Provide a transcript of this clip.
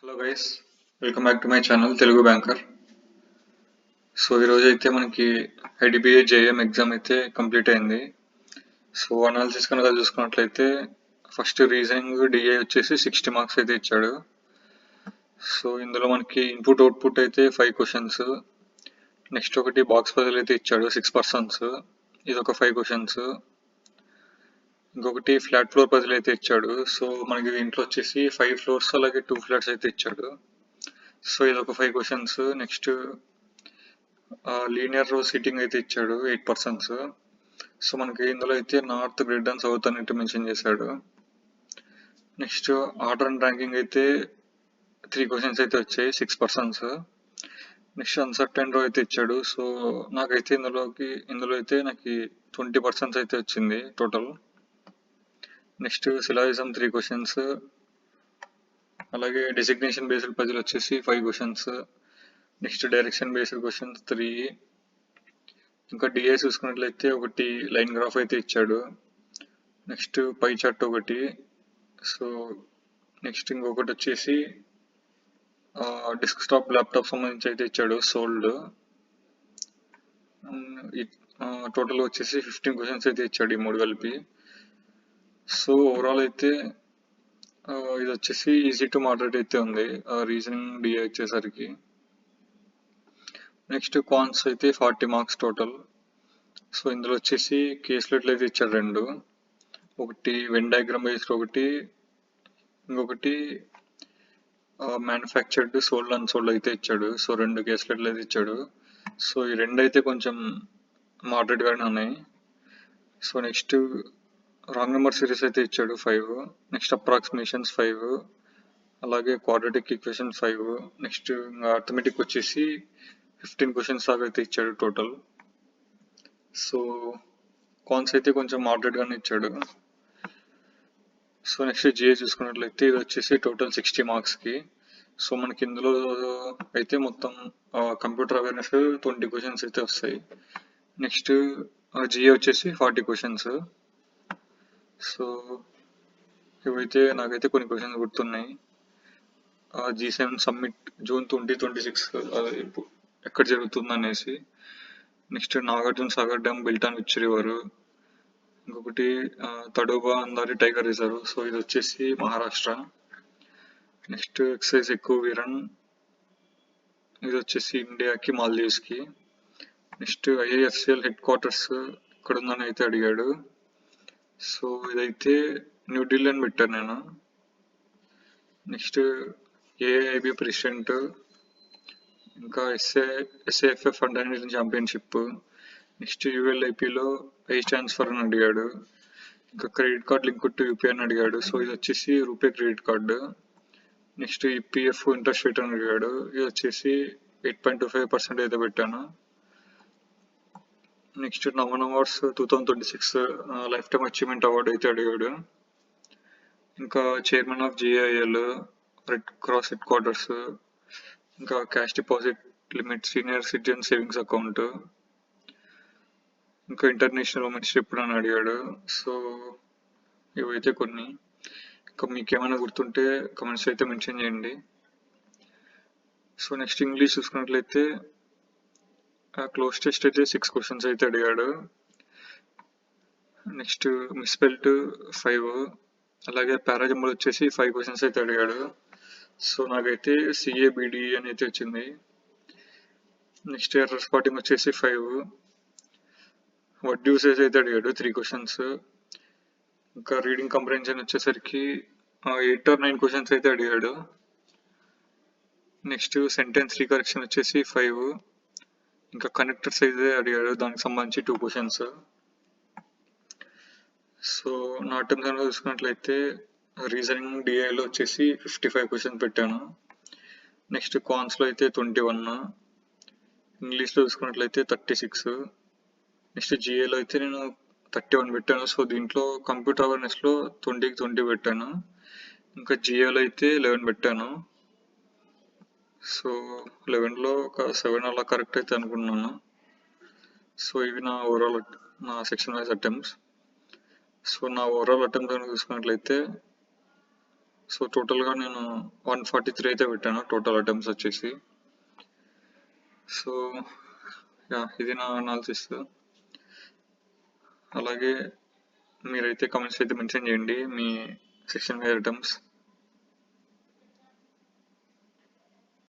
Hello guys, welcome back to my channel Telugu banker. So ఈరోజు అయితే మనకి ఐడిబిఐ జేఎం ఎగ్జామ్ అయితే కంప్లీట్ అయింది. సో అనాలిసిస్ కనుక చూసుకున్నట్లయితే ఫస్ట్ రీజనింగ్ డిఏ వచ్చేసి 60 మార్క్స్ అయితే ఇచ్చాడు. సో ఇందులో మనకి ఇన్పుట్ అవుట్పుట్ అయితే 5 క్వశ్చన్స్, నెక్స్ట్ ఒకటి బాక్స్ పజిల్ అయితే ఇచ్చాడు 6 పర్సన్స్, ఇది ఒక 5 క్వశ్చన్స్, ఇంకొకటి ఫ్లాట్ ఫ్లోర్ పజిల్ అయితే ఇచ్చాడు. సో మనకి దీంట్లో వచ్చేసి 5 ఫ్లోర్స్ అలాగే 2 ఫ్లాట్స్ అయితే ఇచ్చాడు. సో ఇది ఒక 5 క్వశ్చన్స్. నెక్స్ట్ లీనియర్ రో సీటింగ్ అయితే ఇచ్చాడు 8 పర్సన్స్. సో మనకి ఇందులో అయితే నార్త్, గ్రిడ్ అండ్ సౌత్ అన్నట్టు మెన్షన్ చేశాడు. నెక్స్ట్ ఆర్డర్ అండ్ ర్యాంకింగ్ అయితే 3 క్వశ్చన్స్ అయితే వచ్చాయి 6 పర్సన్స్. నెక్స్ట్ అన్సర్టైన్ రో అయితే ఇచ్చాడు. సో నాకైతే ఇందులో అయితే నాకు 20 పర్సన్స్ అయితే వచ్చింది టోటల్. నెక్స్ట్ సిలాజిజం 3 క్వశ్చన్స్, అలాగే డెసిగ్నేషన్ బేస్డ్ పజిల్ వచ్చేసి 5 questions, next direction based questions 3, ఇంకా డిఏ చూసుకున్నట్లయితే ఒకటి లైన్ గ్రాఫ్ అయితే ఇచ్చాడు, నెక్స్ట్ పై చార్ట్ ఒకటి, సో నెక్స్ట్ ఇంకొకటి వచ్చేసి డెస్క్టాప్ ల్యాప్టాప్ సంబంధించి అయితే ఇచ్చాడు సోల్డ్. టోటల్ వచ్చేసి 15 క్వశ్చన్స్ అయితే ఇచ్చాడు ఈ మూడు కలిపి. సో ఓవరాల్ అయితే ఇది వచ్చేసి ఈజీ టు మోడరేట్ అయితే ఉంది రీజనింగ్ డిఏ వచ్చేసరికి. నెక్స్ట్ కాన్స్ అయితే 40 మార్క్స్ టోటల్. సో ఇందులో వచ్చేసి కేసులెట్లు అయితే ఇచ్చాడు రెండు, ఒకటి వెన్ డయాగ్రామ్ బేస్డ్ ఒకటి, ఇంకొకటి మ్యానుఫ్యాక్చర్డ్ సోల్డ్ అన్సోల్డ్ అయితే ఇచ్చాడు. సో రెండు కేసులెట్లు అయితే ఇచ్చాడు. సో ఈ రెండు అయితే కొంచెం మోడరేట్గానే ఉన్నాయి. So next wrong number series అయితే ఇచ్చాడు 5, నెక్స్ట్ అప్రాక్సిమేషన్స్ 5, అలాగే క్వాడ్రాటిక్ ఈక్వేషన్ 5, నెక్స్ట్ అర్థమెటిక్ వచ్చేసి 15 క్వశ్చన్స్ దాకా అయితే ఇచ్చాడు టోటల్. సో కాన్స్ అయితే కొంచెం మోడరేట్గానే ఇచ్చాడు. సో నెక్స్ట్ జిఏ చూసుకున్నట్లయితే ఇది వచ్చేసి టోటల్ 60 మార్క్స్కి. సో మనకి ఇందులో అయితే మొత్తం కంప్యూటర్ అవేర్నెస్ 20 క్వశ్చన్స్ అయితే వస్తాయి. నెక్స్ట్ జిఏ వచ్చేసి 40 క్వశ్చన్స్. సో ఇవైతే నాకైతే కొన్ని క్వశ్చన్స్ గుర్తున్నాయి. G7 సమ్మిట్ జూన్ 2026 ఎక్కడ జరుగుతుంది అనేసి. Next Nagarjuna Sagar dam built on which river, ఇంకొకటి తడోబా అందారి టైగర్ రిజర్వ్. సో ఇది వచ్చేసి మహారాష్ట్ర. నెక్స్ట్ ఎక్సైజ్ ఎక్కువ వీరన్, ఇది వచ్చేసి ఇండియాకి మాల్దీవ్స్కి. నెక్స్ట్ ఐఏఎఫ్సిఎల్ హెడ్ క్వార్టర్స్ ఇక్కడ ఉందని అయితే అడిగాడు. సో ఇదైతే న్యూఢిల్లీ అని పెట్టాను నేను. నెక్స్ట్ ఏఐబి ప్రెసిడెంట్, ఇంకా SAFF under international championship, next యుఎల్ఐపిలో ఐ ట్రాన్స్ఫర్ అని అడిగాడు, ఇంకా credit card link to UPI అని అడిగాడు. సో ఇది వచ్చేసి RuPay credit card. Next EPF interest rate అని అడిగాడు, ఇది వచ్చేసి 8.25% అయితే పెట్టాను. Next Naman awards 2026 lifetime achievement award అయితే అడిగాడు. ఇంకా chairman of GIL, red cross headquarters, ఇంకా cash deposit limit, senior citizen savings account, ఇంకా ఇంటర్నేషనల్ ఉమెన్స్ ఎప్పుడు అని అడిగాడు. సో ఇవైతే కొన్ని. ఇంకా మీకు ఏమైనా గుర్తుంటే కమెంట్స్ అయితే మెన్షన్ చేయండి. సో నెక్స్ట్ ఇంగ్లీష్ చూసుకున్నట్లయితే క్లోజ్ టెస్ట్ అయితే 6 క్వశ్చన్స్ అయితే అడిగాడు. నెక్స్ట్ మిస్పెల్ట్ 5, అలాగే పారాజంబుల్ వచ్చేసి 5 క్వశ్చన్స్ అయితే అడిగాడు. సో నాకైతే సిఏబిడి అని అయితే వచ్చింది. నెక్స్ట్ ఎర్రర్ స్పాటింగ్ వచ్చేసి 5, వర్డ్ యూసేజ్ అయితే అడిగాడు 3 క్వశ్చన్స్, ఇంకా రీడింగ్ కంప్రహెన్షన్ వచ్చేసరికి 8 or 9 క్వశ్చన్స్ అయితే అడిగాడు. నెక్స్ట్ సెంటెన్స్ రీకరెక్షన్ వచ్చేసి 5, ఇంకా కనెక్టర్స్ అయితే అడిగాడు, దానికి సంబంధించి 2 క్వశ్చన్స్. సో నా అటెంప్ట్స్ కనుక చూసుకున్నట్లయితే రీజనింగ్ డిఐలో వచ్చేసి 55 క్వశ్చన్స్ పెట్టాను. నెక్స్ట్ కాన్స్లో అయితే 21, ఇంగ్లీష్లో చూసుకున్నట్లయితే 36, నెక్స్ట్ జిఏలో అయితే నేను 31 పెట్టాను. సో దీంట్లో కంప్యూటర్ అవేర్నెస్లో 20కి 20 పెట్టాను, ఇంకా జిఏలో అయితే 11 పెట్టాను. సో 11లో ఒక 7 అలా కరెక్ట్ అయితే అనుకున్నాను. సో ఇవి నా ఓవరాల్ నా సెక్షన్ వైజ్ అటెంప్ట్స్. సో నా ఓవరాల్ అటెంప్ట్స్ కనుక చూసుకున్నట్లయితే సో టోటల్గా నేను 143 అయితే పెట్టాను టోటల్ అటెంప్ట్స్ వచ్చేసి. సో ఇది నా అనాలిసిస్. అలాగే మీరైతే కామెంట్స్ అయితే మెన్షన్ చేయండి మీ సెక్షన్ వైజ్ అటెంప్ట్స్.